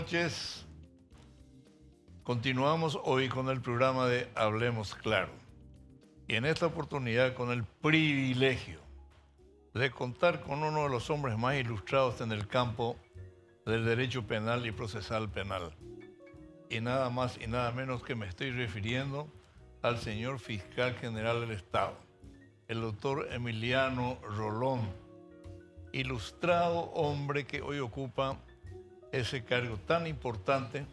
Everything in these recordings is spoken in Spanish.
noches. Continuamos hoy con el programa de Hablemos Claro. Y en esta oportunidad con el privilegio de contar con uno de los hombres más ilustrados en el campo del derecho penal y procesal penal. Y nada más y nada menos que me estoy refiriendo al señor Fiscal General del Estado, el doctor Emiliano Rolón, ilustrado hombre que hoy ocupa ese cargo tan importante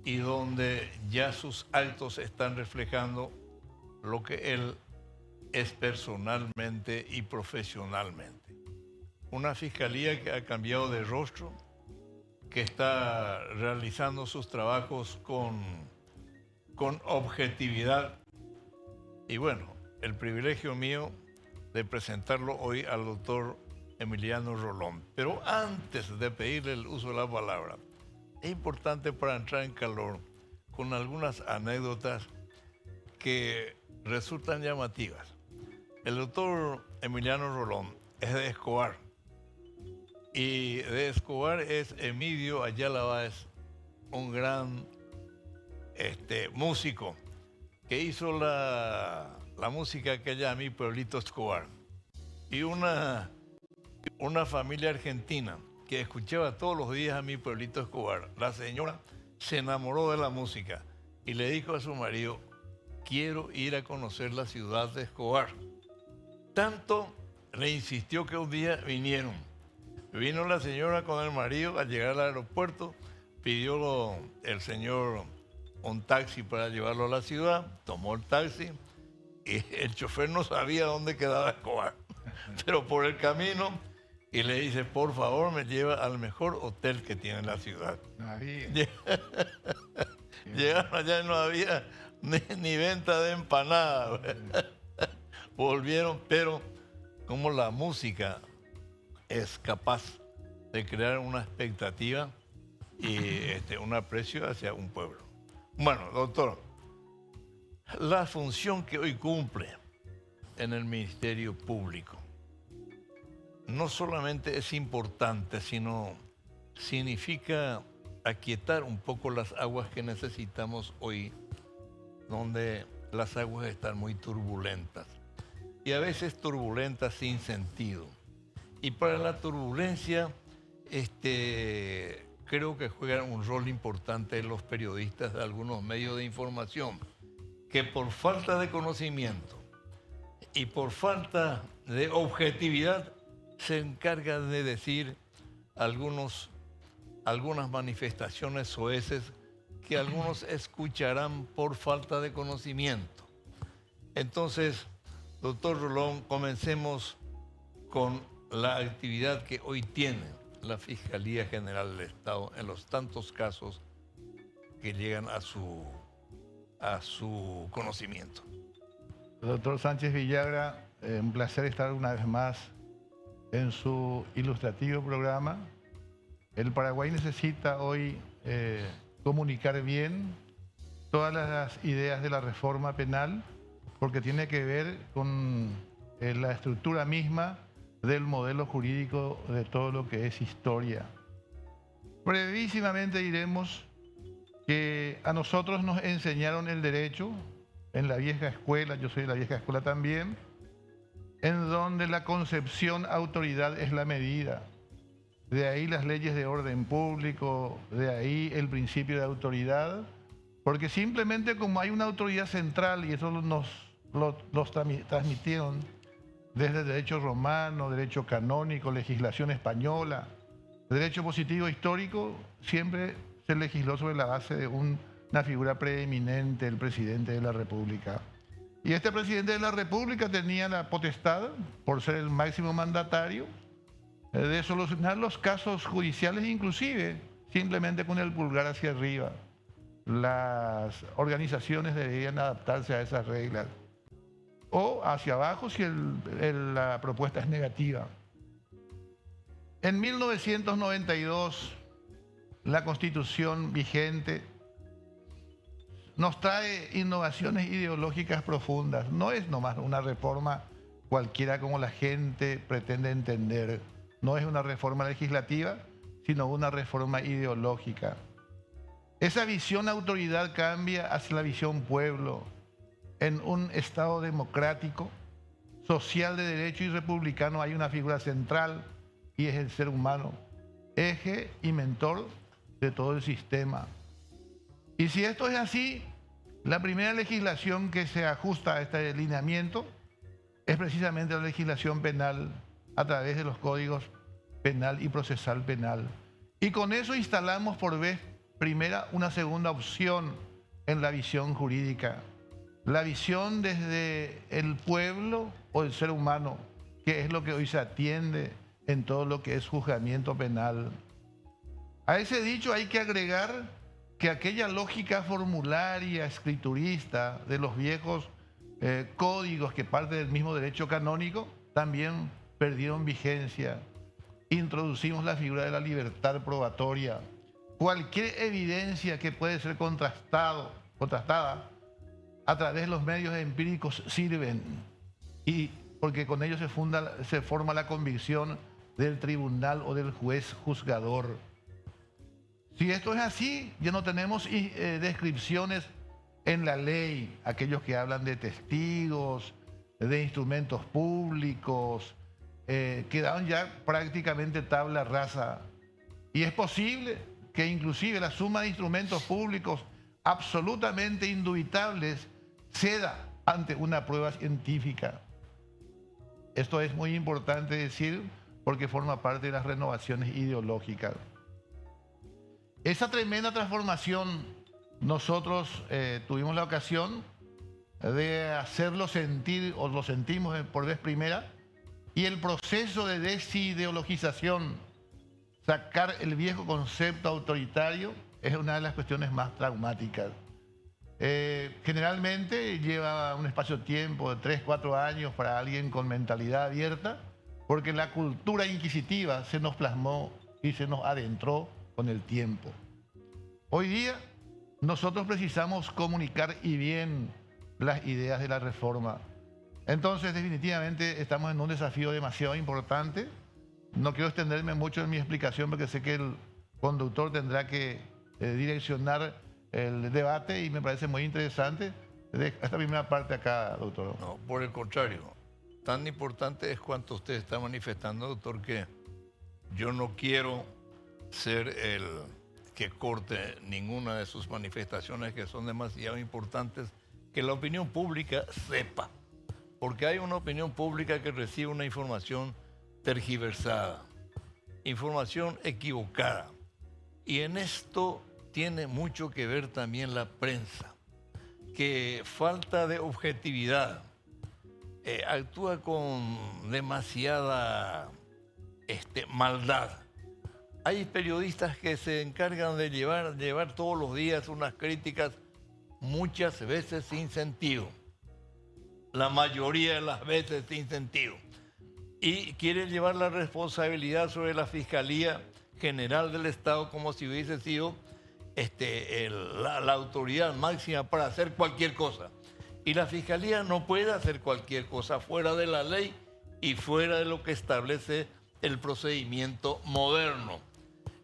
y donde ya sus actos están reflejando lo que él es personalmente y profesionalmente. Una fiscalía que ha cambiado de rostro, que está realizando sus trabajos con objetividad. Y bueno, el privilegio mío de presentarlo hoy al doctor Emiliano Rolón. Pero antes de pedirle el uso de la palabra, es importante para entrar en calor con algunas anécdotas que resultan llamativas. El doctor Emiliano Rolón es de Escobar, y de Escobar es Emilio Ayala Báez, un gran músico que hizo la música aquella a Mi Pueblito Escobar. Y una familia argentina que escuchaba todos los días a Mi Pueblito Escobar. La señora se enamoró de la música y le dijo a su marido: quiero ir a conocer la ciudad de Escobar. Tanto le insistió que un día vinieron. Vino la señora con el marido. Al llegar al aeropuerto, pidió el señor un taxi para llevarlo a la ciudad. Tomó el taxi y el chofer no sabía dónde quedaba Escobar, pero por el camino, y le dice: por favor, me lleva al mejor hotel que tiene la ciudad. Llegaron allá y no había ni venta de empanadas. Volvieron, pero como la música es capaz de crear una expectativa y un aprecio hacia un pueblo. Bueno, doctor, la función que hoy cumple en el Ministerio Público no solamente es importante, sino significa aquietar un poco las aguas que necesitamos hoy, donde las aguas están muy turbulentas y a veces turbulentas sin sentido. Y para la turbulencia, creo que juegan un rol importante los periodistas de algunos medios de información, que por falta de conocimiento y por falta de objetividad se encargan de decir algunas manifestaciones soeces que algunos escucharán por falta de conocimiento. Entonces, doctor Rolón, comencemos con la actividad que hoy tiene la Fiscalía General del Estado en los tantos casos que llegan a su conocimiento. Doctor Sánchez Villagra, un placer estar una vez más en su ilustrativo programa. El Paraguay necesita hoy comunicar bien todas las ideas de la reforma penal, porque tiene que ver con la estructura misma del modelo jurídico de todo lo que es historia. Brevísimamente diremos que a nosotros nos enseñaron el derecho en la vieja escuela, yo soy de la vieja escuela también, en donde la concepción autoridad es la medida. De ahí las leyes de orden público, de ahí el principio de autoridad, porque simplemente como hay una autoridad central, y eso nos transmitieron desde derecho romano, derecho canónico, legislación española, derecho positivo histórico, siempre se legisló sobre la base de una figura preeminente, el presidente de la República. Y este presidente de la República tenía la potestad, por ser el máximo mandatario, de solucionar los casos judiciales, inclusive simplemente con el pulgar hacia arriba. Las organizaciones deberían adaptarse a esas reglas. O hacia abajo si la propuesta es negativa. En 1992, la Constitución vigente nos trae innovaciones ideológicas profundas. No es nomás una reforma cualquiera como la gente pretende entender. No es una reforma legislativa, sino una reforma ideológica. Esa visión autoridad cambia hacia la visión pueblo. En un Estado democrático, social de derecho y republicano hay una figura central y es el ser humano, eje y mentor de todo el sistema. Y si esto es así, la primera legislación que se ajusta a este lineamiento es precisamente la legislación penal a través de los códigos penal y procesal penal. Y con eso instalamos por vez primera una segunda opción en la visión jurídica. La visión desde el pueblo o el ser humano, que es lo que hoy se atiende en todo lo que es juzgamiento penal. A ese dicho hay que agregar que aquella lógica formularia, escriturista de los viejos códigos que parte del mismo derecho canónico también perdieron vigencia. Introducimos la figura de la libertad probatoria. Cualquier evidencia que puede ser contrastada a través de los medios empíricos sirven, y porque con ello se forma la convicción del tribunal o del juez juzgador. Si esto es así, ya no tenemos descripciones en la ley, aquellos que hablan de testigos, de instrumentos públicos, quedaron ya prácticamente tabla rasa. Y es posible que inclusive la suma de instrumentos públicos absolutamente indubitables ceda ante una prueba científica. Esto es muy importante decir porque forma parte de las renovaciones ideológicas. Esa tremenda transformación nosotros tuvimos la ocasión de hacerlo sentir, o lo sentimos por vez primera, y el proceso de desideologización, sacar el viejo concepto autoritario, es una de las cuestiones más traumáticas. Generalmente lleva un espacio-tiempo de 3, 4 años para alguien con mentalidad abierta, porque la cultura inquisitiva se nos plasmó y se nos adentró con el tiempo. Hoy día nosotros precisamos comunicar y bien las ideas de la reforma. Entonces definitivamente estamos en un desafío demasiado importante. No quiero extenderme mucho en mi explicación porque sé que el conductor tendrá que direccionar el debate y me parece muy interesante esta primera parte acá, doctor. No, por el contrario, tan importante es cuanto usted está manifestando, doctor, que yo no quiero ser el que corte ninguna de sus manifestaciones que son demasiado importantes, que la opinión pública sepa, porque hay una opinión pública que recibe una información tergiversada, información equivocada, y en esto tiene mucho que ver también la prensa, que falta de objetividad, actúa con demasiada maldad. Hay periodistas que se encargan de llevar todos los días unas críticas muchas veces sin sentido, la mayoría de las veces sin sentido, y quieren llevar la responsabilidad sobre la Fiscalía General del Estado como si hubiese sido la autoridad máxima para hacer cualquier cosa. Y la Fiscalía no puede hacer cualquier cosa fuera de la ley y fuera de lo que establece el procedimiento moderno.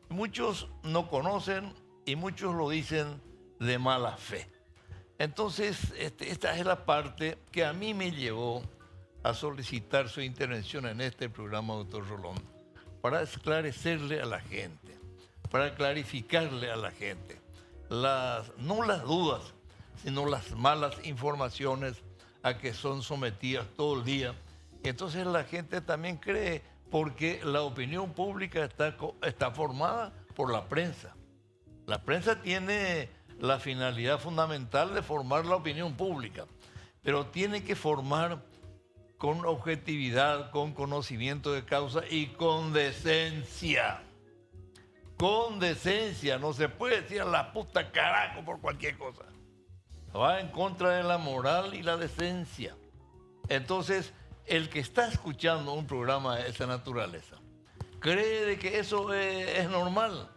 Muchos no conocen y muchos lo dicen de mala fe. Entonces, esta es la parte que a mí me llevó a solicitar su intervención en este programa, doctor Rolón, para esclarecerle a la gente, para clarificarle a la gente, no las dudas, sino las malas informaciones a que son sometidas todo el día. Entonces la gente también cree, porque la opinión pública está formada por la prensa. La prensa tiene la finalidad fundamental de formar la opinión pública, pero tiene que formar con objetividad, con conocimiento de causa y con decencia. Con decencia, no se puede decir a la puta carajo por cualquier cosa. Va en contra de la moral y la decencia. Entonces, el que está escuchando un programa de esa naturaleza cree de que eso es normal.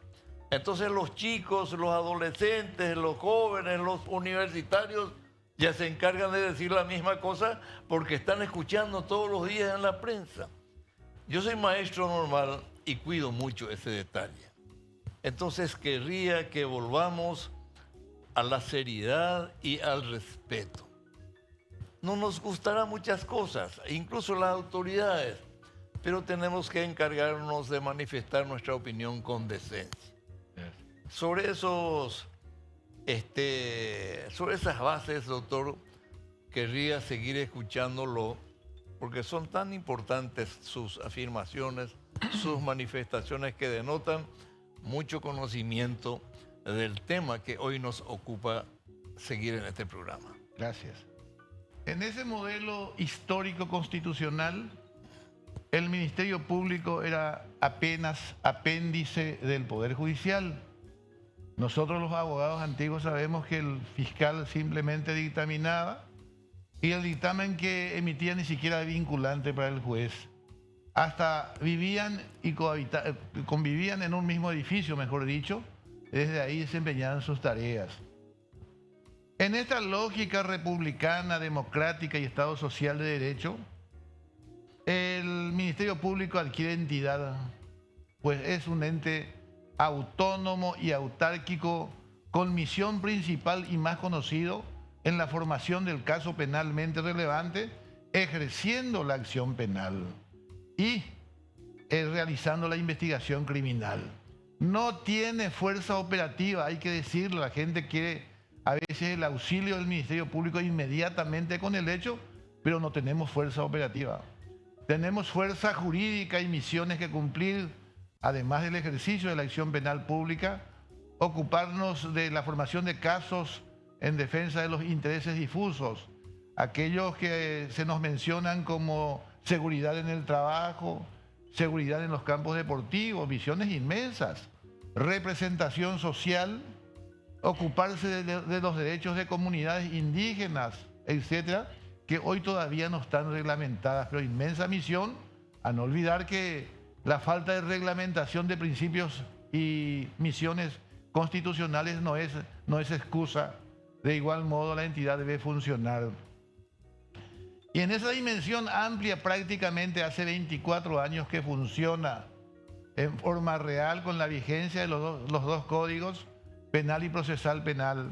Entonces los chicos, los adolescentes, los jóvenes, los universitarios ya se encargan de decir la misma cosa porque están escuchando todos los días en la prensa. Yo soy maestro normal y cuido mucho ese detalle. Entonces querría que volvamos a la seriedad y al respeto. No nos gustarán muchas cosas, incluso las autoridades, pero tenemos que encargarnos de manifestar nuestra opinión con decencia. Sobre esas bases, doctor, querría seguir escuchándolo, porque son tan importantes sus afirmaciones, sus manifestaciones que denotan mucho conocimiento del tema que hoy nos ocupa seguir en este programa. Gracias. En ese modelo histórico constitucional, el Ministerio Público era apenas apéndice del Poder Judicial. Nosotros los abogados antiguos sabemos que el fiscal simplemente dictaminaba y el dictamen que emitía ni siquiera era vinculante para el juez. Hasta vivían y convivían en un mismo edificio, mejor dicho, desde ahí desempeñaban sus tareas. En esta lógica republicana, democrática y Estado social de derecho, el Ministerio Público adquiere entidad, pues es un ente autónomo y autárquico con misión principal y más conocido en la formación del caso penalmente relevante, ejerciendo la acción penal y realizando la investigación criminal. No tiene fuerza operativa, hay que decirlo, la gente quiere a veces el auxilio del Ministerio Público inmediatamente con el hecho, pero no tenemos fuerza operativa. Tenemos fuerza jurídica y misiones que cumplir, además del ejercicio de la acción penal pública, ocuparnos de la formación de casos en defensa de los intereses difusos, aquellos que se nos mencionan como seguridad en el trabajo, seguridad en los campos deportivos, misiones inmensas, representación social, ocuparse de los derechos de comunidades indígenas, etcétera, que hoy todavía no están reglamentadas, pero inmensa misión, a no olvidar que la falta de reglamentación de principios y misiones constitucionales no es excusa. De igual modo, la entidad debe funcionar. Y en esa dimensión amplia, prácticamente hace 24 años que funciona en forma real con la vigencia de los dos códigos, penal y procesal penal.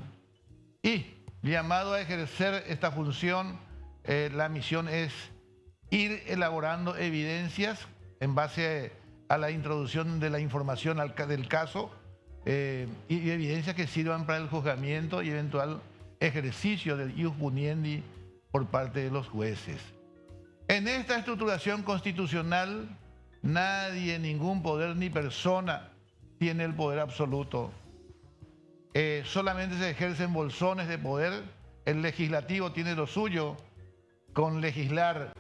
Y llamado a ejercer esta función, la misión es ir elaborando evidencias en base a la introducción de la información del caso y evidencias que sirvan para el juzgamiento y eventual ejercicio del ius puniendi por parte de los jueces. En esta estructuración constitucional, nadie, ningún poder ni persona tiene el poder absoluto. Solamente se ejercen bolsones de poder. El legislativo tiene lo suyo con legislar,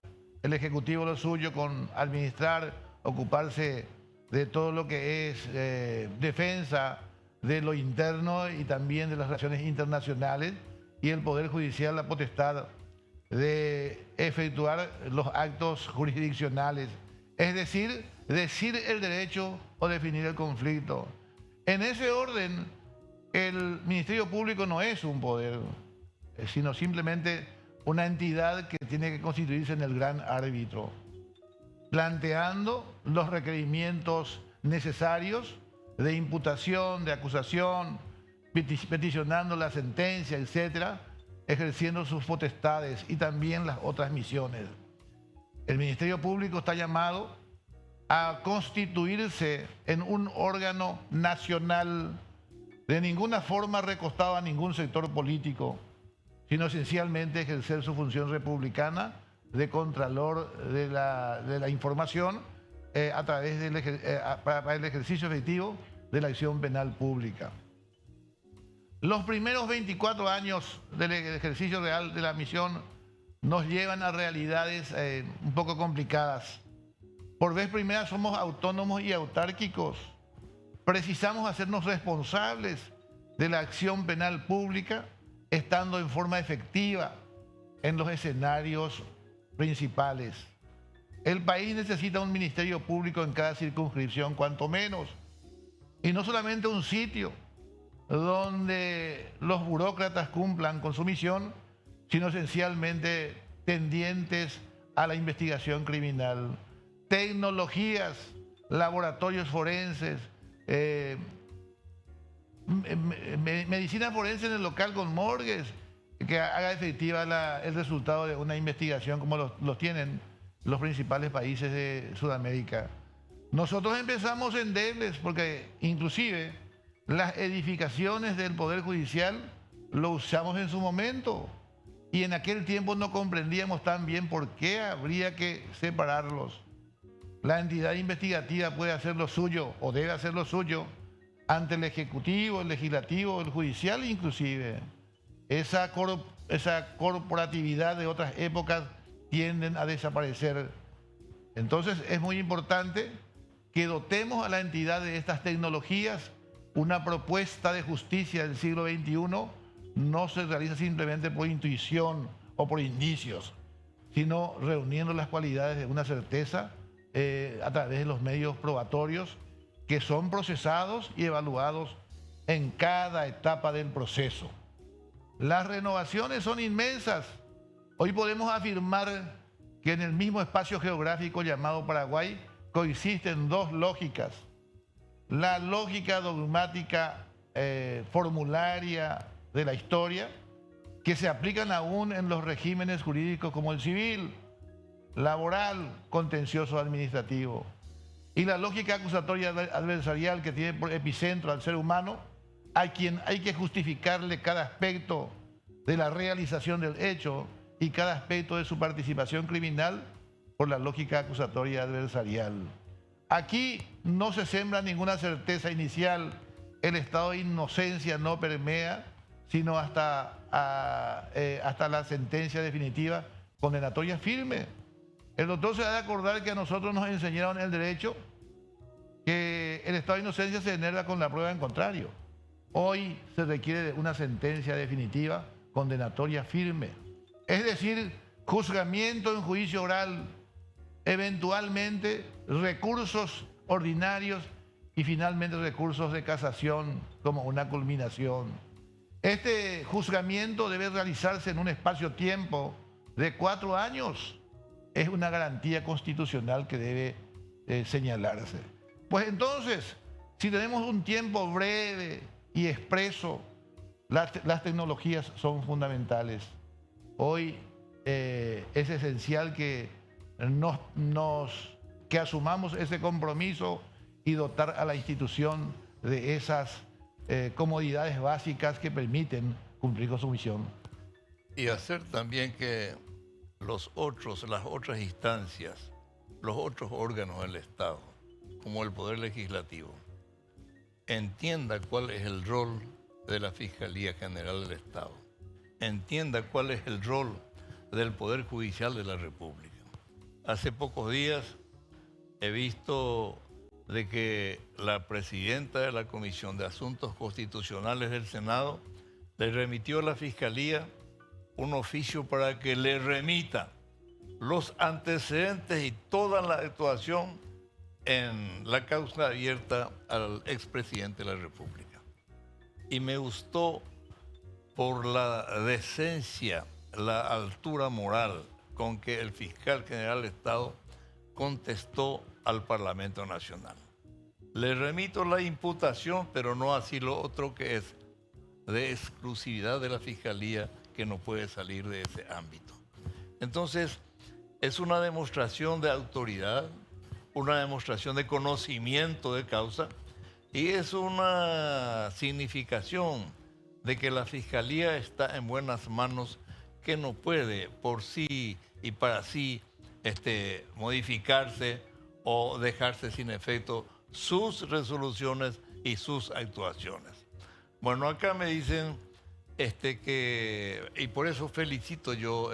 el ejecutivo lo suyo con administrar, ocuparse de todo lo que es defensa de lo interno y también de las relaciones internacionales, y el Poder Judicial la potestad de efectuar los actos jurisdiccionales, es decir el derecho o definir el conflicto. En ese orden, el Ministerio Público no es un poder, sino simplemente una entidad que tiene que constituirse en el gran árbitro, planteando los requerimientos necesarios de imputación, de acusación, peticionando la sentencia, etcétera, ejerciendo sus potestades y también las otras misiones. El Ministerio Público está llamado a constituirse en un órgano nacional, de ninguna forma recostado a ningún sector político, sino esencialmente ejercer su función republicana de contralor de la información a través para el ejercicio efectivo de la acción penal pública. Los primeros 24 años del ejercicio real de la misión nos llevan a realidades un poco complicadas. Por vez primera somos autónomos y autárquicos. Precisamos hacernos responsables de la acción penal pública, estando en forma efectiva en los escenarios principales. El país necesita un ministerio público en cada circunscripción, cuanto menos. Y no solamente un sitio donde los burócratas cumplan con su misión, sino esencialmente tendientes a la investigación criminal. Tecnologías, laboratorios forenses, medicina forense en el local con morgues, que haga efectiva el resultado de una investigación como los tienen los principales países de Sudamérica. Nosotros empezamos endebles porque inclusive las edificaciones del Poder Judicial lo usamos en su momento y en aquel tiempo no comprendíamos tan bien por qué habría que separarlos. La entidad investigativa puede hacer lo suyo o debe hacer lo suyo ante el Ejecutivo, el Legislativo, el Judicial inclusive. Esa corporatividad de otras épocas tienden a desaparecer. Entonces es muy importante que dotemos a la entidad de estas tecnologías. Una propuesta de justicia del siglo XXI no se realiza simplemente por intuición o por indicios, sino reuniendo las cualidades de una certeza a través de los medios probatorios que son procesados y evaluados en cada etapa del proceso. Las renovaciones son inmensas. Hoy podemos afirmar que en el mismo espacio geográfico llamado Paraguay coexisten dos lógicas. La lógica dogmática formularia de la historia, que se aplican aún en los regímenes jurídicos como el civil, laboral, contencioso administrativo, y la lógica acusatoria adversarial que tiene por epicentro al ser humano, a quien hay que justificarle cada aspecto de la realización del hecho y cada aspecto de su participación criminal por la lógica acusatoria adversarial. Aquí no se sembra ninguna certeza inicial, el estado de inocencia no permea, sino hasta la sentencia definitiva condenatoria firme. El doctor se ha de acordar que a nosotros nos enseñaron el derecho que el estado de inocencia se denerva con la prueba en contrario. Hoy se requiere de una sentencia definitiva condenatoria firme. Es decir, juzgamiento en juicio oral, eventualmente recursos ordinarios y finalmente recursos de casación como una culminación. Este juzgamiento debe realizarse en un espacio-tiempo de 4 años. Es una garantía constitucional que debe señalarse. Pues entonces, si tenemos un tiempo breve y expreso, las tecnologías son fundamentales. Hoy es esencial que que asumamos ese compromiso y dotar a la institución de esas comodidades básicas que permiten cumplir con su misión. Y hacer también que las otras instancias, los otros órganos del Estado, como el Poder Legislativo, entienda cuál es el rol de la Fiscalía General del Estado, entienda cuál es el rol del Poder Judicial de la República. Hace pocos días he visto de que la presidenta de la Comisión de Asuntos Constitucionales del Senado le remitió a la Fiscalía un oficio para que le remita los antecedentes y toda la actuación en la causa abierta al expresidente de la República. Y me gustó por la decencia, la altura moral con que el fiscal general del Estado contestó al Parlamento Nacional. Le remito la imputación, pero no así lo otro que es de exclusividad de la Fiscalía, que no puede salir de ese ámbito. Entonces, es una demostración de autoridad, una demostración de conocimiento de causa y es una significación de que la Fiscalía está en buenas manos, que no puede por sí y para sí modificarse o dejarse sin efecto sus resoluciones y sus actuaciones. Bueno, acá me dicen y por eso felicito yo,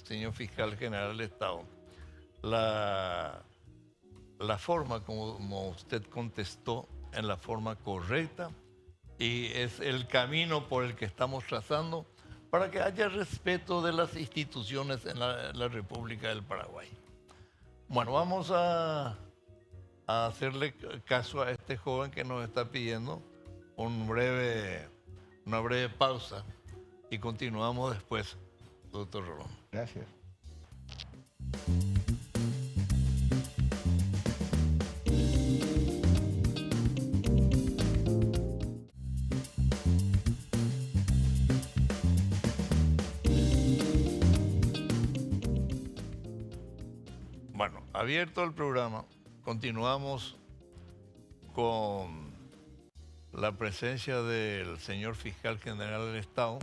señor fiscal general del Estado, la forma como usted contestó en la forma correcta y es el camino por el que estamos trazando para que haya respeto de las instituciones en la República del Paraguay. Bueno, vamos a hacerle caso a este joven que nos está pidiendo una breve pausa y continuamos después, doctor Rolón. Gracias. abierto el programa, continuamos con la presencia del señor fiscal general del Estado,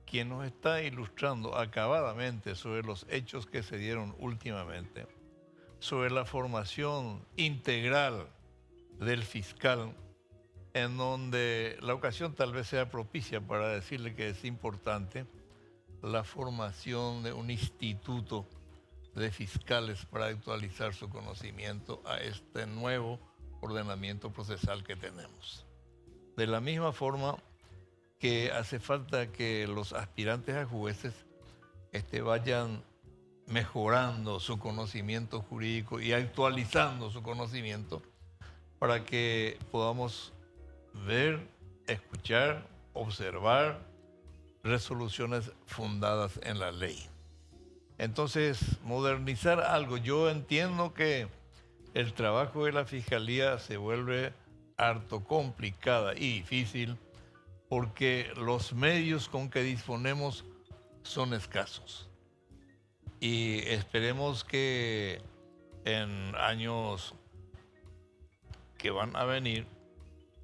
quien nos está ilustrando acabadamente sobre los hechos que se dieron últimamente, sobre la formación integral del fiscal, en donde la ocasión tal vez sea propicia para decirle que es importante la formación de un instituto de fiscales para actualizar su conocimiento a este nuevo ordenamiento procesal que tenemos. De la misma forma que hace falta que los aspirantes a jueces vayan mejorando su conocimiento jurídico y actualizando su conocimiento para que podamos ver, escuchar, observar resoluciones fundadas en la ley. Entonces, modernizar algo. Yo entiendo que el trabajo de la Fiscalía se vuelve harto complicada y difícil porque los medios con que disponemos son escasos. Y esperemos que en años que van a venir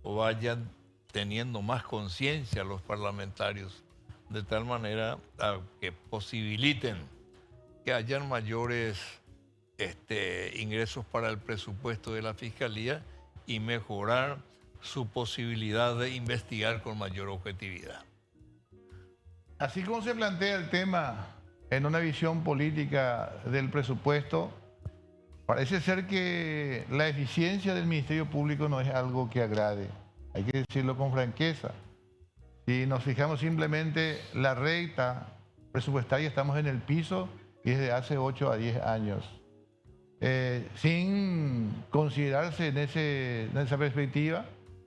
vayan teniendo más conciencia los parlamentarios, de tal manera a que posibiliten que hayan mayores ingresos para el presupuesto de la Fiscalía y mejorar su posibilidad de investigar con mayor objetividad. Así como se plantea el tema en una visión política del presupuesto, parece ser que la eficiencia del Ministerio Público no es algo que agrade. Hay que decirlo con franqueza. Si nos fijamos simplemente la recta presupuestaria, estamos en el piso y desde hace 8 a 10 años. Sin considerarse en esa perspectiva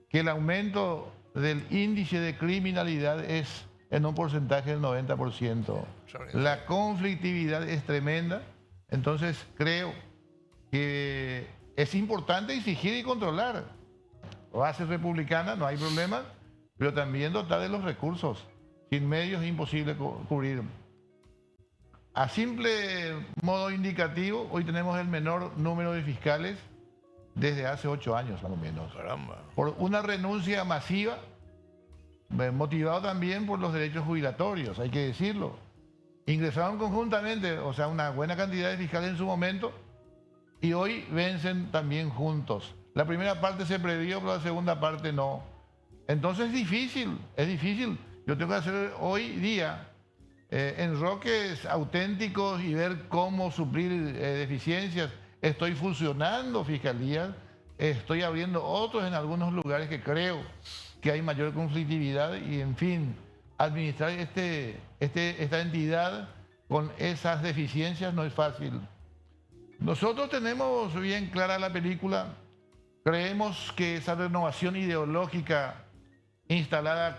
que el aumento del índice de criminalidad es en un porcentaje del 90%. La conflictividad es tremenda, entonces creo que es importante exigir y controlar. Base republicana, no hay problema, pero también dotar de los recursos. Sin medios es imposible cubrir. A simple modo indicativo, hoy tenemos el menor número de fiscales desde hace 8 años, al menos. Caramba. Por una renuncia masiva, motivado también por los derechos jubilatorios, hay que decirlo. Ingresaron conjuntamente, o sea, una buena cantidad de fiscales en su momento, y hoy vencen también juntos. La primera parte se previó, pero la segunda parte no. Entonces es difícil, es difícil. Yo tengo que hacer hoy día enroques auténticos y ver cómo suplir deficiencias. Estoy fusionando fiscalías, estoy abriendo otros en algunos lugares que creo que hay mayor conflictividad y, en fin, administrar esta entidad con esas deficiencias no es fácil. Nosotros tenemos bien clara la película, creemos que esa renovación ideológica instalada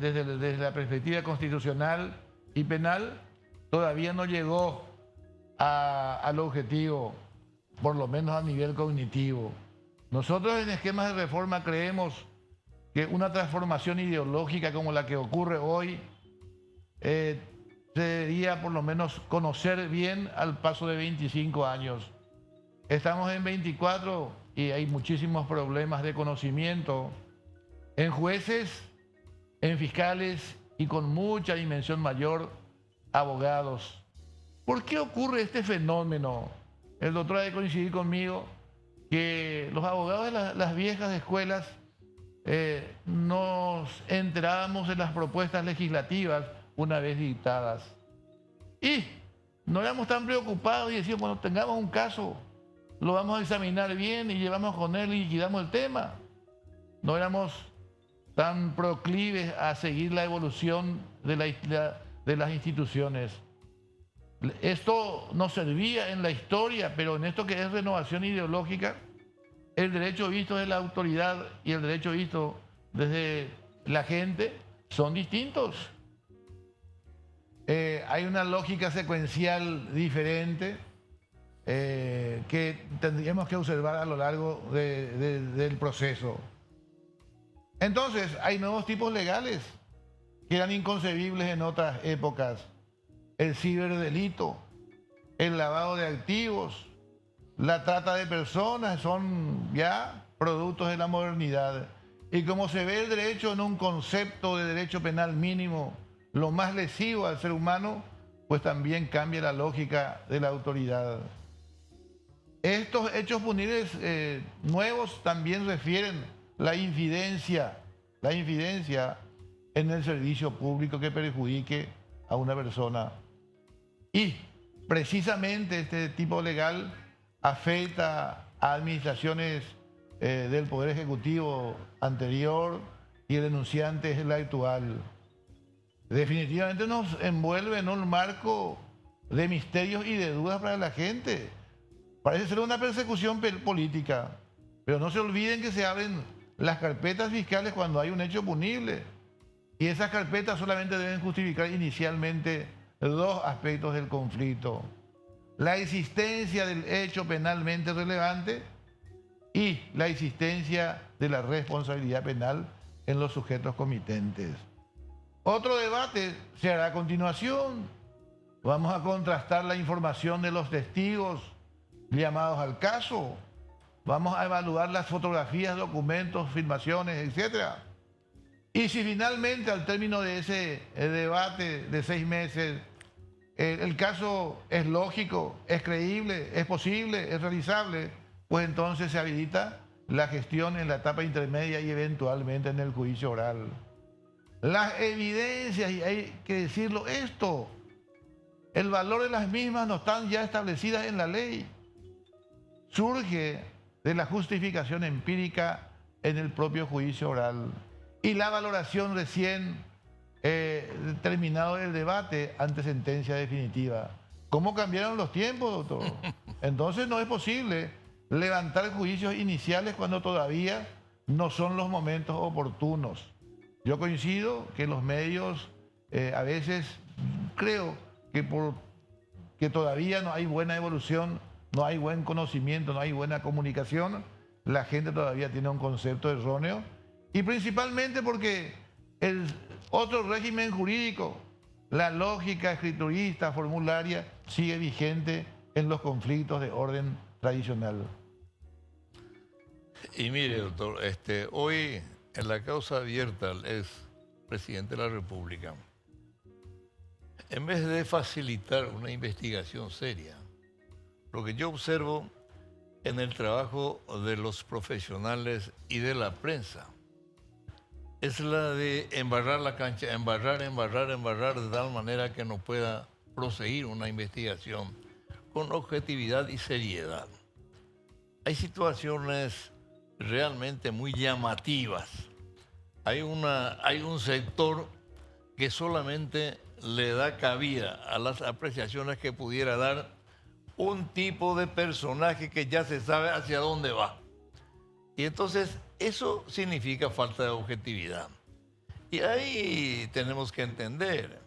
desde la perspectiva constitucional y penal todavía no llegó al objetivo, por lo menos a nivel cognitivo. Nosotros en esquemas de reforma creemos que una transformación ideológica como la que ocurre hoy debería por lo menos conocer bien al paso de 25 años. Estamos en 24 y hay muchísimos problemas de conocimiento en jueces, en fiscales y con mucha dimensión mayor, abogados. ¿Por qué ocurre este fenómeno? El doctor ha de coincidir conmigo que los abogados de las viejas escuelas nos enterábamos de las propuestas legislativas una vez dictadas. Y no éramos tan preocupados y decíamos, bueno, tengamos un caso, lo vamos a examinar bien y llevamos con él y liquidamos el tema. No éramos tan proclives a seguir la evolución de las instituciones. Esto nos servía en la historia, pero en esto que es renovación ideológica, el derecho visto desde la autoridad y el derecho visto desde la gente son distintos. Hay una lógica secuencial diferente que tendríamos que observar a lo largo del proceso. Entonces, hay nuevos tipos legales que eran inconcebibles en otras épocas. El ciberdelito, el lavado de activos, la trata de personas, son ya productos de la modernidad. Y como se ve el derecho en un concepto de derecho penal mínimo, lo más lesivo al ser humano, pues también cambia la lógica de la autoridad. Estos hechos punibles nuevos también refieren la infidencia en el servicio público que perjudique a una persona. Y precisamente este tipo legal afecta a administraciones del Poder Ejecutivo anterior y el denunciante es el actual. Definitivamente nos envuelve en un marco de misterios y de dudas para la gente. Parece ser una persecución política, pero no se olviden que se abren las carpetas fiscales cuando hay un hecho punible. Y esas carpetas solamente deben justificar inicialmente dos aspectos del conflicto: la existencia del hecho penalmente relevante y la existencia de la responsabilidad penal en los sujetos comitentes. Otro debate se hará a continuación. Vamos a contrastar la información de los testigos llamados al caso. Vamos a evaluar las fotografías, documentos, filmaciones, etc. Y si finalmente al término de ese debate de 6 meses el caso es lógico, es creíble, es posible, es realizable, pues entonces se habilita la gestión en la etapa intermedia y eventualmente en el juicio oral. Las evidencias, y hay que decirlo esto, el valor de las mismas no están ya establecidas en la ley. Surge de la justificación empírica en el propio juicio oral y la valoración recién terminado el debate ante sentencia definitiva. ¿Cómo cambiaron los tiempos, doctor? Entonces no es posible levantar juicios iniciales cuando todavía no son los momentos oportunos. Yo coincido que los medios a veces creo que todavía no hay buena evolución, no hay buen conocimiento, no hay buena comunicación. La gente todavía tiene un concepto erróneo y principalmente porque el otro régimen jurídico, la lógica escriturista, formularia, sigue vigente en los conflictos de orden tradicional. Y mire, doctor, hoy en la causa abierta al ex presidente de la República, en vez de facilitar una investigación seria, lo que yo observo en el trabajo de los profesionales y de la prensa es la de embarrar la cancha, embarrar de tal manera que no pueda proseguir una investigación con objetividad y seriedad. Hay situaciones realmente muy llamativas. Hay un sector que solamente le da cabida a las apreciaciones que pudiera dar un tipo de personaje que ya se sabe hacia dónde va. Y entonces eso significa falta de objetividad. Y ahí tenemos que entender,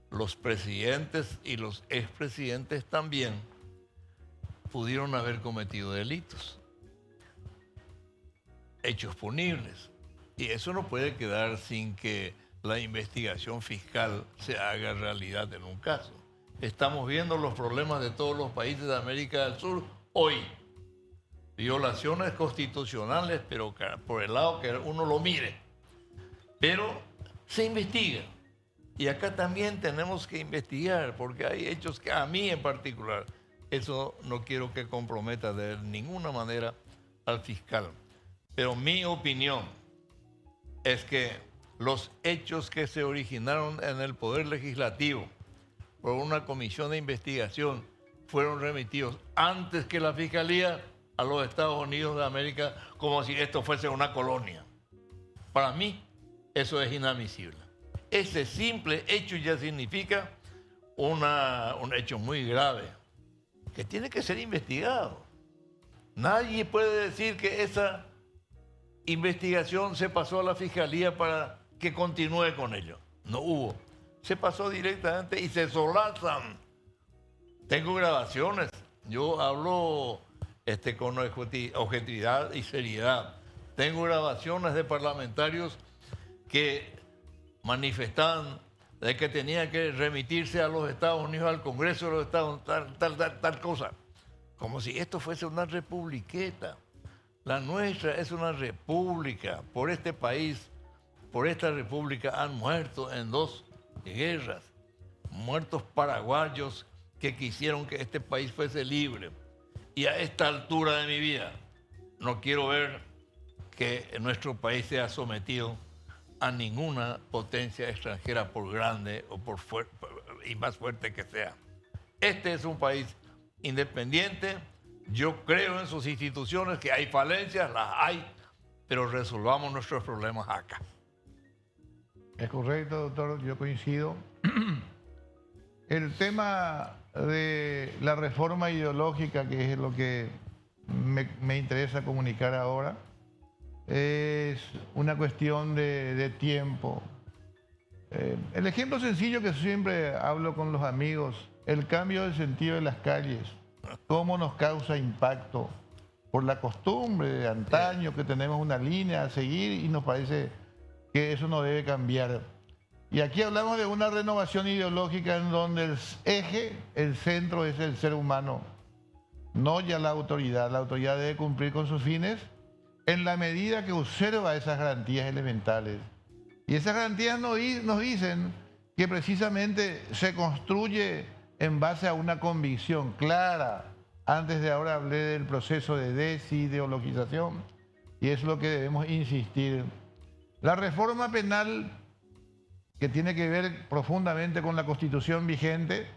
los presidentes y los expresidentes también pudieron haber cometido delitos, hechos punibles. Y eso no puede quedar sin que la investigación fiscal se haga realidad en un caso. Estamos viendo los problemas de todos los países de América del Sur hoy. Violaciones constitucionales, pero por el lado que uno lo mire. Pero se investiga. Y acá también tenemos que investigar, porque hay hechos que a mí en particular, eso no quiero que comprometa de ninguna manera al fiscal. Pero mi opinión es que los hechos que se originaron en el Poder Legislativo por una comisión de investigación fueron remitidos antes que la Fiscalía a los Estados Unidos de América, como si esto fuese una colonia. Para mí, eso es inadmisible. Ese simple hecho ya significa un hecho muy grave, que tiene que ser investigado. Nadie puede decir que esa investigación se pasó a la Fiscalía para que continúe con ello. No hubo. Se pasó directamente y se solazan. Tengo grabaciones. Yo hablo con objetividad y seriedad. Tengo grabaciones de parlamentarios que manifestaban de que tenía que remitirse a los Estados Unidos, al Congreso de los Estados Unidos, tal cosa. Como si esto fuese una republiqueta. La nuestra es una república. Por este país, por esta república han muerto en 2 guerras. Muertos paraguayos que quisieron que este país fuese libre. Y a esta altura de mi vida, no quiero ver que nuestro país sea sometido a ninguna potencia extranjera, por grande o y más fuerte que sea. Este es un país independiente. Yo creo en sus instituciones, que hay falencias, las hay, pero resolvamos nuestros problemas acá. Es correcto, doctor, yo coincido. El tema de la reforma ideológica, que es lo que me interesa comunicar ahora, es una cuestión de tiempo. El ejemplo sencillo que siempre hablo con los amigos, el cambio de sentido de las calles, cómo nos causa impacto por la costumbre de antaño, que tenemos una línea a seguir y nos parece que eso no debe cambiar. Y aquí hablamos de una renovación ideológica en donde el eje, el centro es el ser humano, no ya la autoridad. La autoridad debe cumplir con sus fines en la medida que observa esas garantías elementales. Y esas garantías nos dicen que precisamente se construye en base a una convicción clara. Antes de ahora hablé del proceso de desideologización y es lo que debemos insistir. La reforma penal, que tiene que ver profundamente con la Constitución vigente,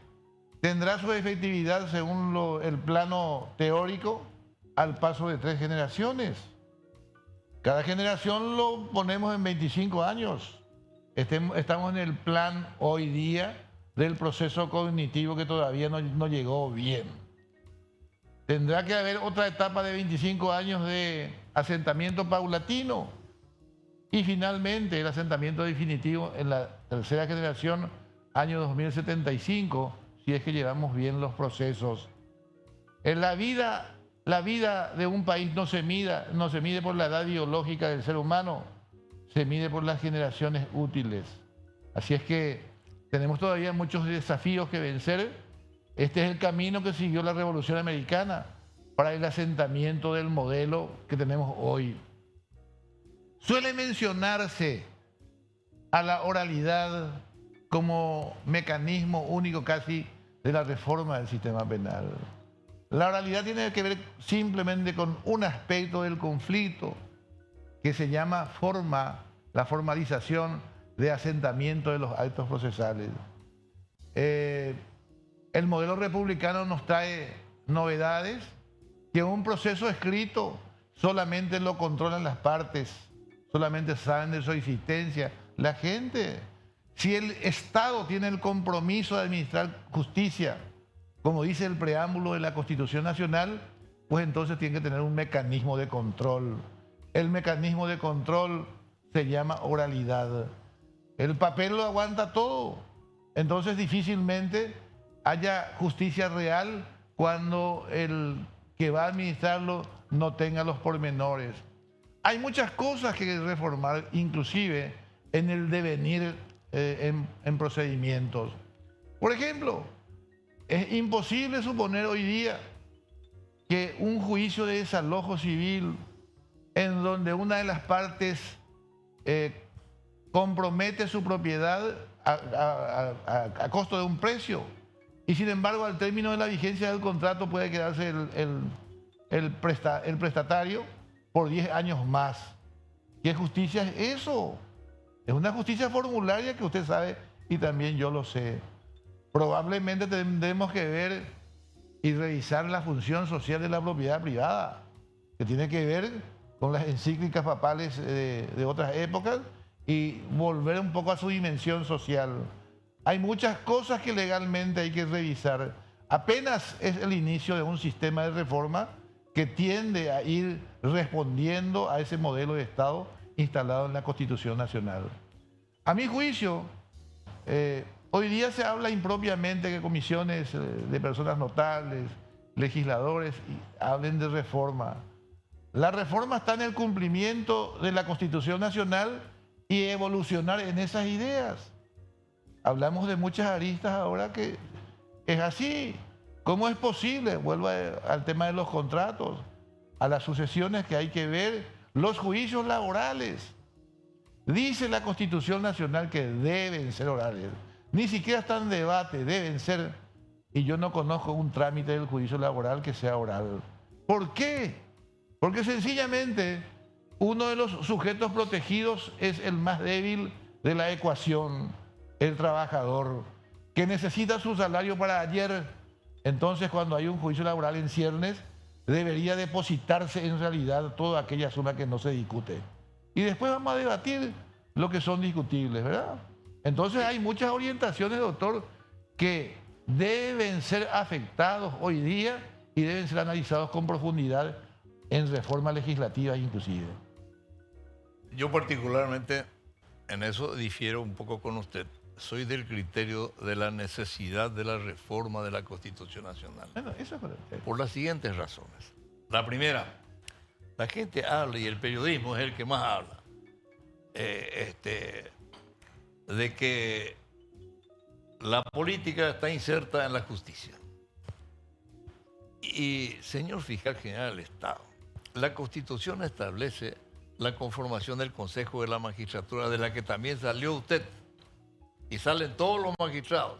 tendrá su efectividad según el plano teórico al paso de 3 generaciones. Cada generación lo ponemos en 25 años. Estamos en el plan hoy día del proceso cognitivo que todavía no llegó bien. Tendrá que haber otra etapa de 25 años de asentamiento paulatino y finalmente el asentamiento definitivo en la 3ª generación, año 2075, si es que llevamos bien los procesos. En la vida de un país no se mide por la edad biológica del ser humano, se mide por las generaciones útiles. Así es que tenemos todavía muchos desafíos que vencer. Este es el camino que siguió la Revolución Americana para el asentamiento del modelo que tenemos hoy. Suele mencionarse a la oralidad como mecanismo único casi de la reforma del sistema penal. La oralidad tiene que ver simplemente con un aspecto del conflicto que se llama la formalización de asentamiento de los actos procesales. El modelo republicano nos trae novedades, que un proceso escrito solamente lo controlan las partes, solamente saben de su existencia la gente. Si el Estado tiene el compromiso de administrar justicia, como dice el preámbulo de la Constitución Nacional, pues entonces tiene que tener un mecanismo de control. El mecanismo de control se llama oralidad. El papel lo aguanta todo. Entonces difícilmente haya justicia real cuando el que va a administrarlo no tenga los pormenores. Hay muchas cosas que reformar, inclusive en el devenir en procedimientos. Por ejemplo, es imposible suponer hoy día que un juicio de desalojo civil en donde una de las partes compromete su propiedad a costo de un precio y sin embargo al término de la vigencia del contrato puede quedarse el prestatario por 10 años más. ¿Qué justicia es eso? Es una justicia formularia que usted sabe y también yo lo sé. Probablemente tendremos que ver y revisar la función social de la propiedad privada, que tiene que ver con las encíclicas papales de otras épocas y volver un poco a su dimensión social. Hay muchas cosas que legalmente hay que revisar. Apenas es el inicio de un sistema de reforma que tiende a ir respondiendo a ese modelo de Estado instalado en la Constitución Nacional. A mi juicio, hoy día se habla impropiamente que comisiones de personas notables, legisladores, hablen de reforma. La reforma está en el cumplimiento de la Constitución Nacional y evolucionar en esas ideas. hablamos de muchas aristas ahora que es así. ¿Cómo es posible? Vuelvo al tema de los contratos, a las sucesiones que hay que ver, los juicios laborales. Dice la Constitución Nacional que deben ser orales. Ni siquiera está en debate, deben ser. Y yo no conozco un trámite del juicio laboral que sea oral. ¿Por qué? Porque sencillamente uno de los sujetos protegidos es el más débil de la ecuación, el trabajador, que necesita su salario para ayer. Entonces, cuando hay un juicio laboral en ciernes, debería depositarse en realidad toda aquella suma que no se discute. Y después vamos a debatir lo que son discutibles, ¿verdad? Entonces hay muchas orientaciones, doctor, que deben ser afectados hoy día y deben ser analizados con profundidad en reformas legislativas inclusive. Yo particularmente en eso difiero un poco con usted. Soy del criterio de la necesidad de la reforma de la Constitución Nacional. Bueno, eso es correcto. Por las siguientes razones. La primera, la gente habla y el periodismo es el que más habla. De que la política está inserta en la justicia. Y, señor fiscal general del Estado, la Constitución establece la conformación del Consejo de la Magistratura, de la que también salió usted, y salen todos los magistrados.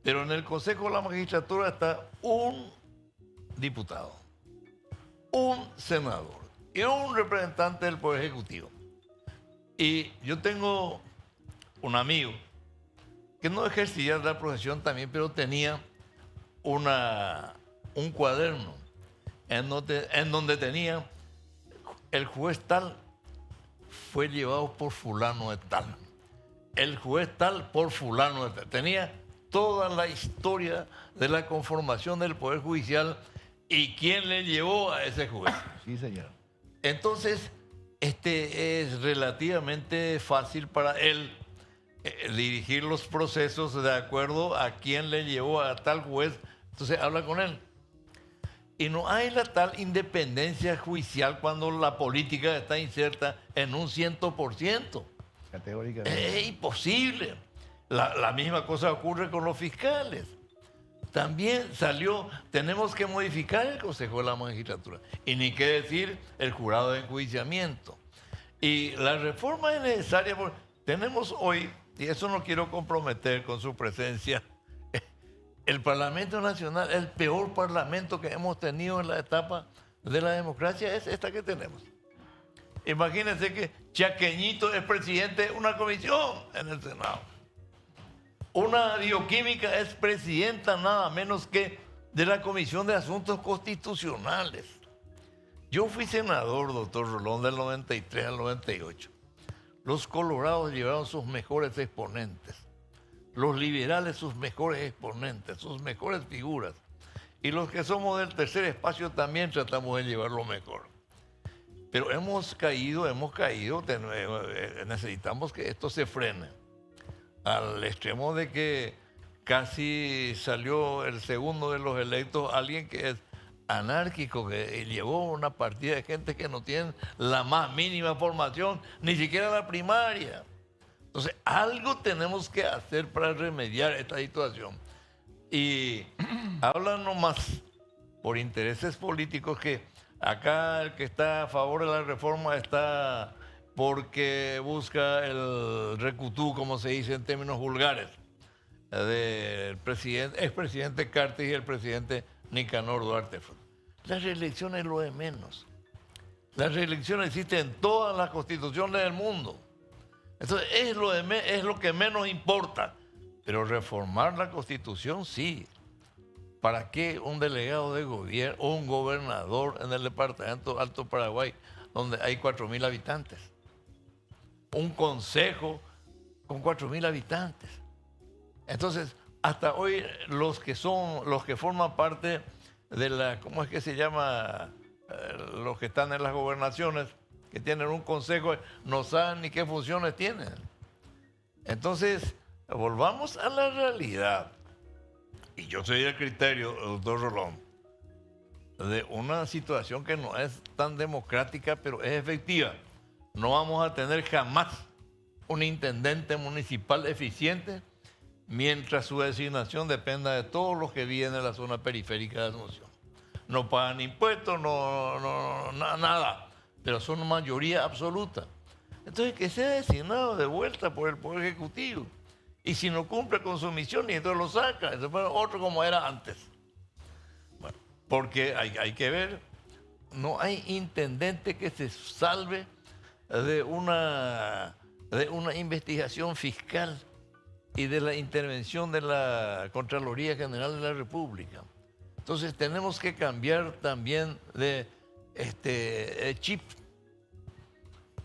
Pero en el Consejo de la Magistratura está un diputado, un senador y un representante del Poder Ejecutivo. Y yo tengo un amigo que no ejercía la profesión también, pero tenía un cuaderno en donde tenía el juez tal fue llevado por fulano de tal. El juez tal por fulano de tal. Tenía toda la historia de la conformación del Poder Judicial y quién le llevó a ese juez. Sí, señor. Entonces, es relativamente fácil para él dirigir los procesos de acuerdo a quién le llevó a tal juez. Entonces, habla con él. Y no hay la tal independencia judicial cuando la política está inserta en un 100%. Categóricamente. Es imposible. La misma cosa ocurre con los fiscales. También salió, tenemos que modificar el Consejo de la Magistratura. Y ni qué decir el jurado de enjuiciamiento. Y la reforma es necesaria porque tenemos hoy, y eso no quiero comprometer con su presencia, el Parlamento Nacional, el peor parlamento que hemos tenido en la etapa de la democracia es esta que tenemos. Imagínense que Chaqueñito es presidente de una comisión en el Senado. Una bioquímica es presidenta nada menos que de la Comisión de Asuntos Constitucionales. Yo fui senador, doctor Rolón, del 93 al 98. Los colorados llevaron sus mejores exponentes. Los liberales sus mejores exponentes, sus mejores figuras. Y los que somos del tercer espacio también tratamos de llevar lo mejor. Pero hemos caído, necesitamos que esto se frene. Al extremo de que casi salió el segundo de los electos, alguien que es anárquico, que llevó una partida de gente que no tiene la más mínima formación, ni siquiera la primaria. Entonces, algo tenemos que hacer para remediar esta situación. Y hablan nomás por intereses políticos que acá el que está a favor de la reforma está porque busca el recutú, como se dice en términos vulgares, del expresidente Cartes y el presidente Nicanor Duarte. La reelección es lo de menos. La reelección existe en todas las constituciones del mundo. Entonces es lo que menos importa. Pero reformar la Constitución, sí. ¿Para qué un delegado de gobierno o un gobernador en el departamento Alto Paraguay, donde hay 4.000 habitantes? Un consejo con 4.000 habitantes. Entonces, hasta hoy los que forman parte de la, ¿cómo es que se llama? Los que están en las gobernaciones, que tienen un consejo, no saben ni qué funciones tienen. Entonces, volvamos a la realidad. Y yo soy del criterio, doctor Rolón, de una situación que no es tan democrática, pero es efectiva. No vamos a tener jamás un intendente municipal eficiente mientras su designación dependa de todos los que viven en la zona periférica de Asunción. No pagan impuestos, nada, pero son mayoría absoluta. Entonces, que sea designado de vuelta por el Poder Ejecutivo. Y si no cumple con su misión, y entonces lo saca. Entonces, bueno, otro como era antes. Bueno, porque hay que ver, no hay intendente que se salve de una investigación fiscal y de la intervención de la Contraloría General de la República. Entonces tenemos que cambiar también de chip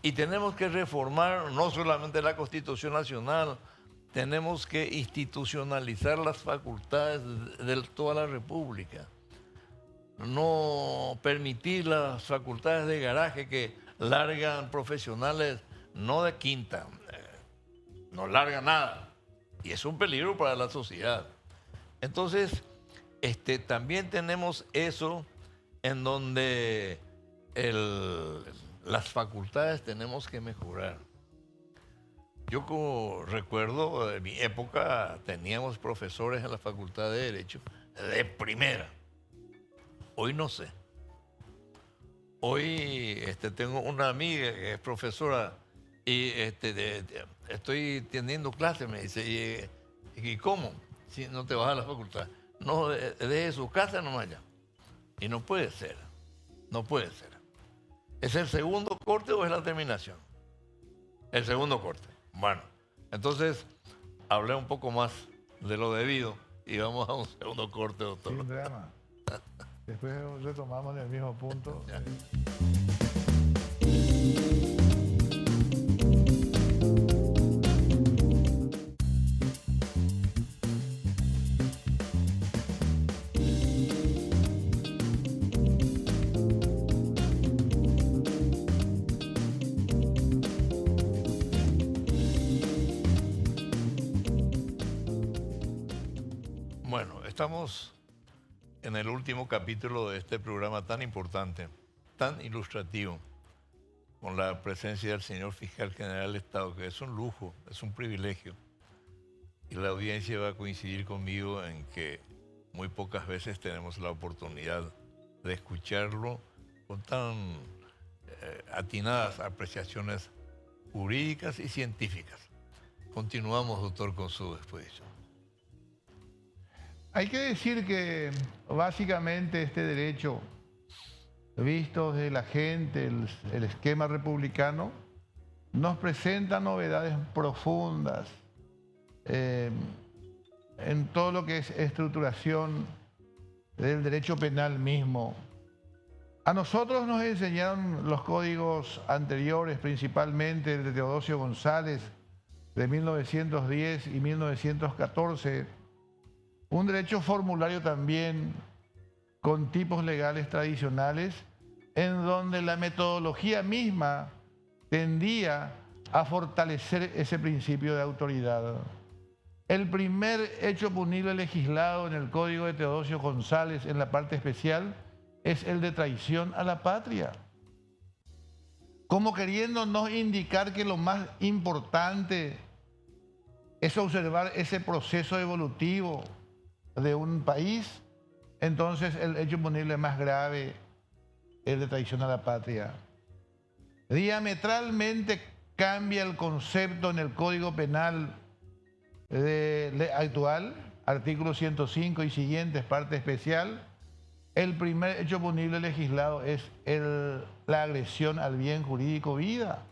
y tenemos que reformar no solamente la Constitución Nacional, tenemos que institucionalizar las facultades de toda la República. No permitir las facultades de garaje que largan profesionales no de quinta, no larga nada. Y es un peligro para la sociedad. Entonces, también tenemos eso en donde las facultades tenemos que mejorar. Yo como recuerdo, en mi época teníamos profesores en la Facultad de Derecho de primera. Hoy no sé. Hoy tengo una amiga que es profesora y estoy teniendo clases, me dice, ¿y cómo? Si no te vas a la facultad. No, deje su casa nomás ya. Y no puede ser, no puede ser. ¿Es el segundo corte o es la terminación? El segundo corte. Bueno, entonces hablé un poco más de lo debido y vamos a un segundo corte, doctor. Sin drama. Después retomamos en el mismo punto. Ya. Bueno, estamos en el último capítulo de este programa tan importante, tan ilustrativo, con la presencia del señor Fiscal General del Estado, que es un lujo, es un privilegio. Y la audiencia va a coincidir conmigo en que muy pocas veces tenemos la oportunidad de escucharlo con tan atinadas apreciaciones jurídicas y científicas. Continuamos, doctor, con su exposición. Hay que decir que básicamente este derecho, visto desde la gente, el esquema republicano, nos presenta novedades profundas en todo lo que es estructuración del derecho penal mismo. A nosotros nos enseñaron los códigos anteriores, principalmente el de Teodosio González, de 1910 y 1914, un derecho formulario también con tipos legales tradicionales, en donde la metodología misma tendía a fortalecer ese principio de autoridad. El primer hecho punible legislado en el Código de Teodosio González, en la parte especial, es el de traición a la patria. Como queriéndonos indicar que lo más importante es observar ese proceso evolutivo de un país, entonces el hecho punible más grave es de traición a la patria. Diametralmente cambia el concepto en el Código Penal actual, artículo 105 y siguientes, parte especial. El primer hecho punible legislado es la agresión al bien jurídico vida.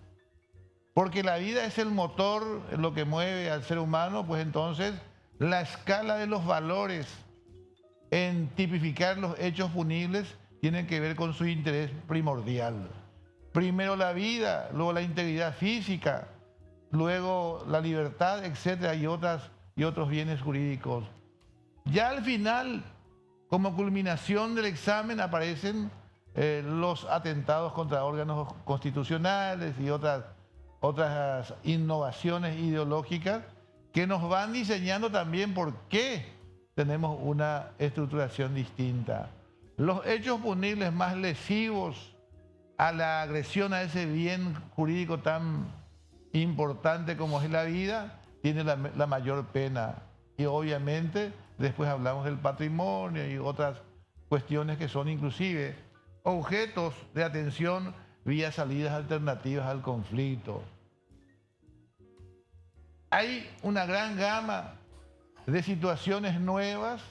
Porque la vida es el motor, lo que mueve al ser humano, pues entonces la escala de los valores en tipificar los hechos punibles tiene que ver con su interés primordial. Primero la vida, luego la integridad física, luego la libertad, etcétera, y otros bienes jurídicos. Ya al final, como culminación del examen, aparecen los atentados contra órganos constitucionales y otras innovaciones ideológicas que nos van diseñando también por qué tenemos una estructuración distinta. Los hechos punibles más lesivos a la agresión a ese bien jurídico tan importante como es la vida, tienen la mayor pena. y obviamente después hablamos del patrimonio y otras cuestiones que son inclusive objetos de atención vía salidas alternativas al conflicto. Hay una gran gama de situaciones nuevas,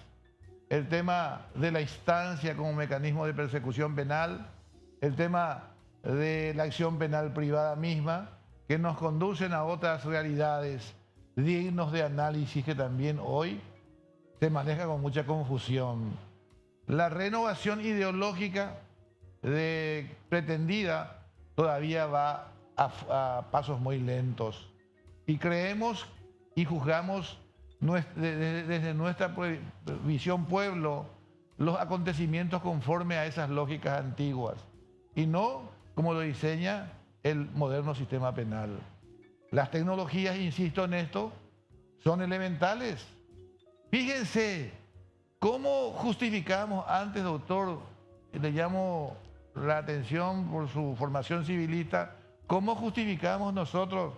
el tema de la instancia como mecanismo de persecución penal, el tema de la acción penal privada misma, que nos conducen a otras realidades dignos de análisis que también hoy se maneja con mucha confusión. La renovación ideológica pretendida todavía va a pasos muy lentos y creemos y juzgamos desde nuestra visión pueblo los acontecimientos conforme a esas lógicas antiguas y no como lo diseña el moderno sistema penal. Las tecnologías, insisto en esto, son elementales. Fíjense cómo justificamos antes, doctor, le llamo la atención por su formación civilista, cómo justificamos nosotros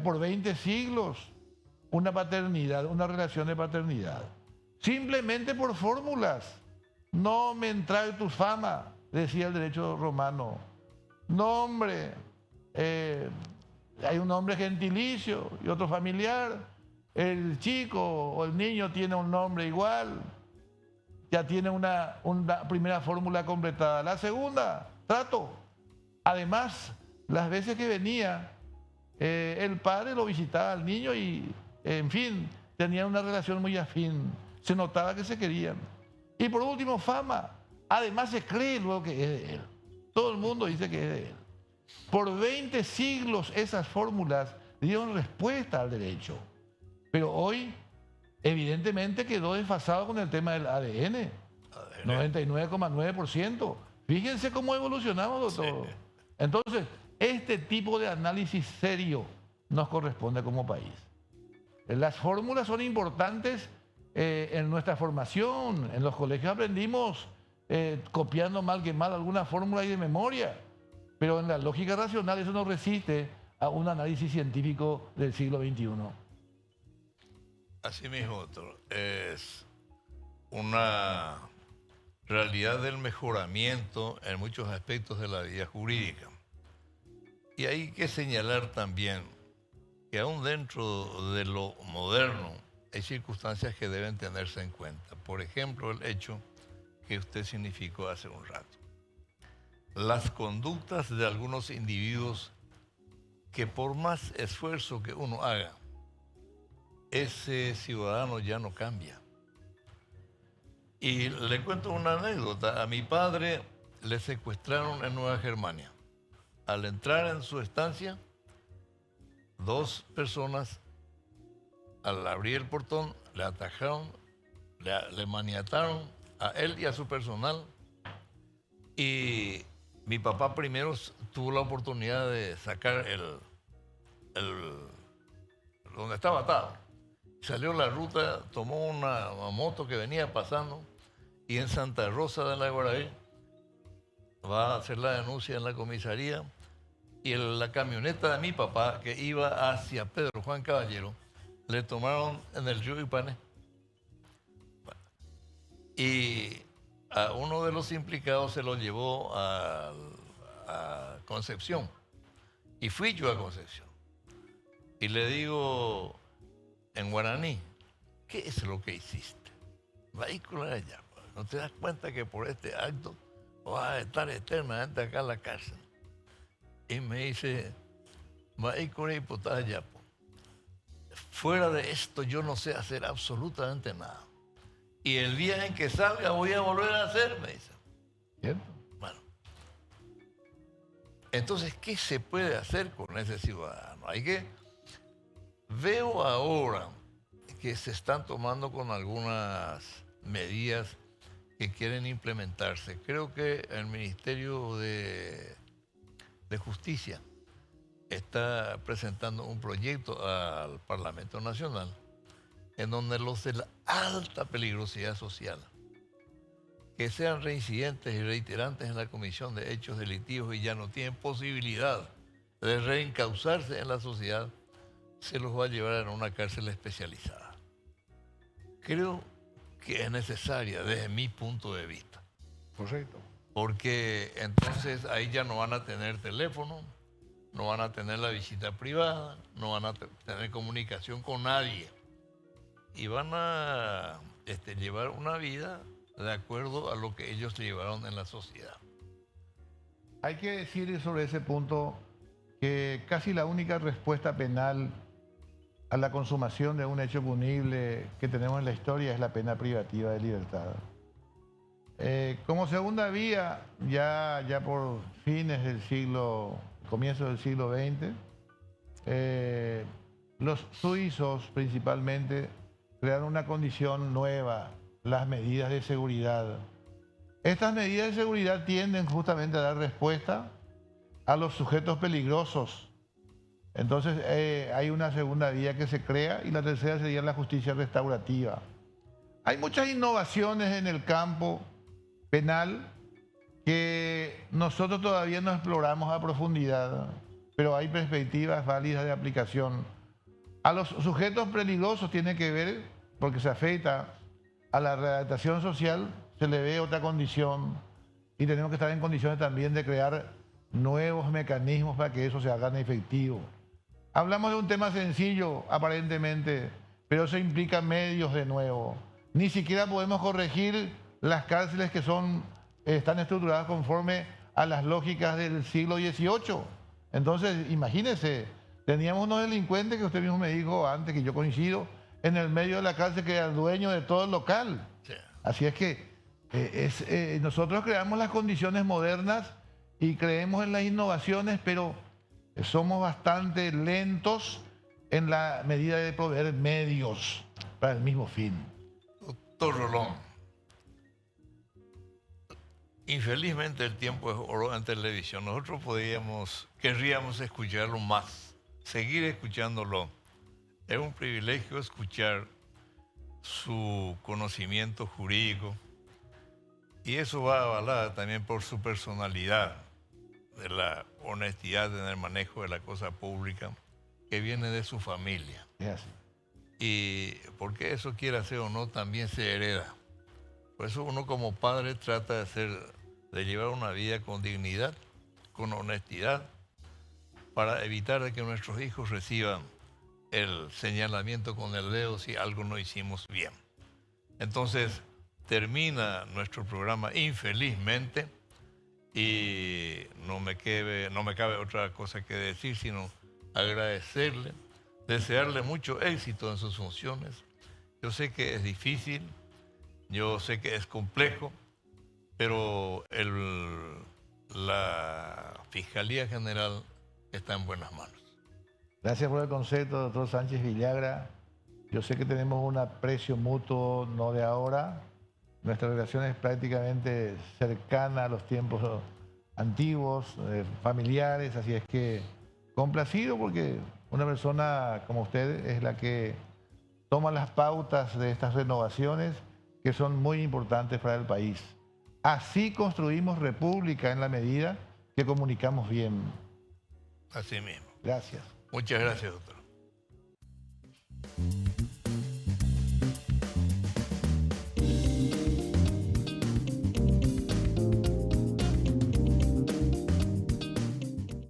por 20 siglos una paternidad, una relación de paternidad. Simplemente por fórmulas. No me entrae tu fama, decía el derecho romano. Nombre, hay un nombre gentilicio y otro familiar. El chico o el niño tiene un nombre igual, ya tiene una primera fórmula completada. La segunda, trato. Además, las veces que venía, el padre lo visitaba al niño y, en fin, tenían una relación muy afín. Se notaba que se querían. Y por último, fama. Además, se cree luego que es de él. Todo el mundo dice que es de él. Por 20 siglos esas fórmulas dieron respuesta al derecho. Pero hoy, evidentemente, quedó desfasado con el tema del ADN. 99,9%. Fíjense cómo evolucionamos, doctor. Sí. Entonces, este tipo de análisis serio nos corresponde como país. Las fórmulas son importantes en nuestra formación. En los colegios aprendimos copiando mal que mal alguna fórmula y de memoria. Pero en la lógica racional eso no resiste a un análisis científico del siglo XXI. Así mismo, doctor. Es una realidad del mejoramiento en muchos aspectos de la vida jurídica. Y hay que señalar también que aún dentro de lo moderno hay circunstancias que deben tenerse en cuenta. Por ejemplo, el hecho que usted significó hace un rato. Las conductas de algunos individuos que por más esfuerzo que uno haga, ese ciudadano ya no cambia. Y le cuento una anécdota. A mi padre le secuestraron en Nueva Germania. Al entrar en su estancia, dos personas, al abrir el portón, le atajaron, le maniataron a él y a su personal. Y mi papá primero tuvo la oportunidad de sacar donde estaba atado. Salió la ruta, tomó una moto que venía pasando y en Santa Rosa de la Guaraí va a hacer la denuncia en la comisaría y la camioneta de mi papá que iba hacia Pedro Juan Caballero le tomaron en el río Ipané. Y a uno de los implicados se lo llevó a Concepción y fui yo a Concepción y le digo en guaraní, ¿qué es lo que hiciste? Vehículo allá, ¿no te das cuenta que por este acto vas a estar eternamente acá en la cárcel? Y me dice, vehículo y allá, fuera de esto yo no sé hacer absolutamente nada. Y el día en que salga voy a volver a hacer, me dice. ¿Cierto? Bueno. Entonces, ¿qué se puede hacer con ese ciudadano? Veo ahora que se están tomando con algunas medidas que quieren implementarse. Creo que el Ministerio de Justicia está presentando un proyecto al Parlamento Nacional en donde los de la alta peligrosidad social, que sean reincidentes y reiterantes en la comisión de hechos delictivos y ya no tienen posibilidad de reencauzarse en la sociedad, se los va a llevar a una cárcel especializada. Creo que es necesaria desde mi punto de vista. Correcto. Porque entonces ahí ya no van a tener teléfono, no van a tener la visita privada, no van a tener comunicación con nadie. Y van a llevar una vida de acuerdo a lo que ellos llevaron en la sociedad. Hay que decir sobre ese punto que casi la única respuesta penal a la consumación de un hecho punible que tenemos en la historia es la pena privativa de libertad. Como segunda vía, ya por fines del comienzo del siglo XX, los suizos principalmente crearon una condición nueva, las medidas de seguridad. Estas medidas de seguridad tienden justamente a dar respuesta a los sujetos peligrosos. Entonces hay una segunda vía que se crea y la tercera sería la justicia restaurativa. Hay muchas innovaciones en el campo penal que nosotros todavía no exploramos a profundidad, pero hay perspectivas válidas de aplicación. A los sujetos peligrosos tiene que ver, porque se afecta a la readaptación social, se le ve otra condición y tenemos que estar en condiciones también de crear nuevos mecanismos para que eso se haga efectivo. Hablamos de un tema sencillo, aparentemente, pero eso implica medios de nuevo. Ni siquiera podemos corregir las cárceles que están estructuradas conforme a las lógicas del siglo XVIII. Entonces, imagínense, teníamos unos delincuentes que usted mismo me dijo antes, que yo coincido, en el medio de la cárcel que era el dueño de todo el local. Sí. Así es que nosotros creamos las condiciones modernas y creemos en las innovaciones, pero somos bastante lentos en la medida de proveer medios para el mismo fin. Doctor Rolón, infelizmente el tiempo es oro en televisión. Nosotros querríamos escucharlo más, seguir escuchándolo. Es un privilegio escuchar su conocimiento jurídico y eso va avalada también por su personalidad, de la honestidad en el manejo de la cosa pública que viene de su familia. Es así. Y porque eso quiera ser o no, también se hereda. Por eso uno como padre trata de llevar una vida con dignidad, con honestidad, para evitar de que nuestros hijos reciban el señalamiento con el dedo si algo no hicimos bien. Entonces, termina nuestro programa infelizmente y no me cabe otra cosa que decir, sino agradecerle, desearle mucho éxito en sus funciones. Yo sé que es difícil, yo sé que es complejo, pero la Fiscalía General está en buenas manos. Gracias por el concepto, doctor Sánchez Villagra. Yo sé que tenemos un aprecio mutuo, no de ahora. Nuestra relación es prácticamente cercana a los tiempos antiguos, familiares, así es que complacido porque una persona como usted es la que toma las pautas de estas renovaciones que son muy importantes para el país. Así construimos república en la medida que comunicamos bien. Así mismo. Gracias. Muchas gracias, doctor.